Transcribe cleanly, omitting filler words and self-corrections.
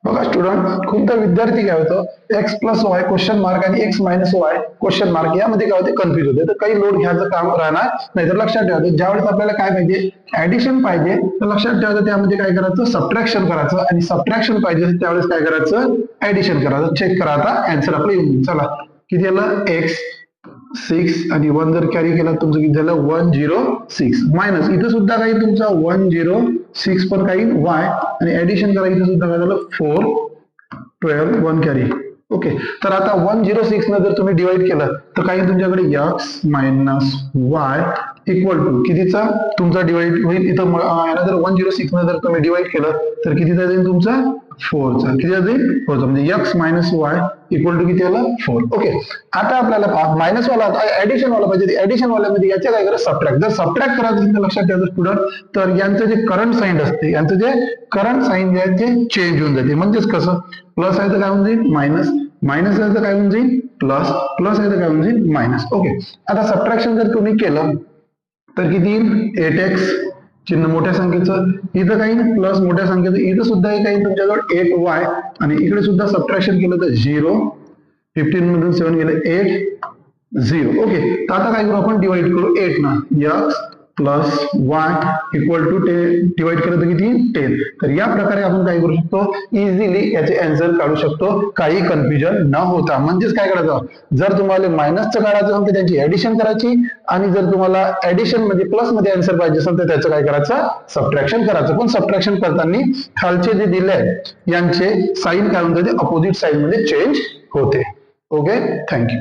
बघा स्टुडंट, खूपदा विद्यार्थी काय होतं X plus Y question mark आणि X minus Y question mark यामध्ये काय होते कन्फ्युज होते. तर काही लोड घ्यायचं काम राहणार नाही. तर लक्षात ठेवायचं ज्यावेळेस आपल्याला काय पाहिजे ऍडिशन पाहिजे तर लक्षात ठेवायचं त्यामध्ये काय करायचं सबट्रॅक्शन करायचं आणि सबट्रॅक्शन पाहिजे त्यावेळेस काय करायचं ऍडिशन करायचं. चेक करा आता आन्सर आपलं येऊन चला किती आलं एक्स 6 आणि 1 जर कॅरी केला तुमचं किती झालं 106 मायनस इथं सुद्धा काही तुमचा 106 पण काही वाय आणि ऍडिशन करा इथं सुद्धा काय झालं 4 12 1 कॅरी. ओके, तर आता 106 न जर तुम्ही डिवाइड केलं तर काही तुमच्याकडे x minus y equal to कितीचा तुमचा डिवाइड होईल इथं याला जर 106 न जर तुम्ही डिवाइड केलं तर कितीचा जाईल तुमचा 4 चा किती जाईल 4 चा म्हणजे x minus y equal to किती आला 4. ओके, आता आपल्याला पहा मायनस वाला ऍडिशन वाला पाहिजे. ऍडिशन वाल्यामध्ये याच्या काय करा सबट्रॅक्ट. जर सबट्रॅक्ट करायचं असेल तर लक्षात ठेवायचं स्टुडंट तर यांचं जे करंट साइन असते यांचं जे करंट साइन जे आहे ते चेंज होऊन जाते. म्हणजेच कसं प्लस आहे तर काय होऊन जाईल मायनस, मायनस आहे तर काय होऊन जाईल प्लस, प्लस आहे तर काय होऊन जाईल मायनस. ओके, आता सबट्रॅक्शन जर तुम्ही केलं तर किती येईल 8x चिन्ह मोठ्या संख्येचं इथं काही प्लस मोठ्या संख्येचं इथं सुद्धा काही तुमच्याजवळ 8y आणि इकडे सुद्धा सबट्रॅक्शन केलं तर 0 15 मधून 7 गेले 8 0. ओके, तर आता काय करू आपण डिवाइड करू 8 ना x plus y equal to divide केलं तर किती 10. तर या प्रकारे आपण काय करू शकतो इझिली याचे आन्सर काढू शकतो काही कन्फ्युजन न होता. म्हणजेच काय करायचं जर तुम्हाला मायनसचं काढायचं असेल तर त्याची ऍडिशन करायची आणि जर तुम्हाला ऍडिशन मध्ये प्लस मध्ये आन्सर पाहिजे असेल तर त्याचं काय करायचं सबट्रॅक्शन करायचं. पण सबट्रॅक्शन करताना खालचे जे दिले यांचे साइन काय होऊन जाते अपोजिट साइड मध्ये चेंज होते. Okay, thank you.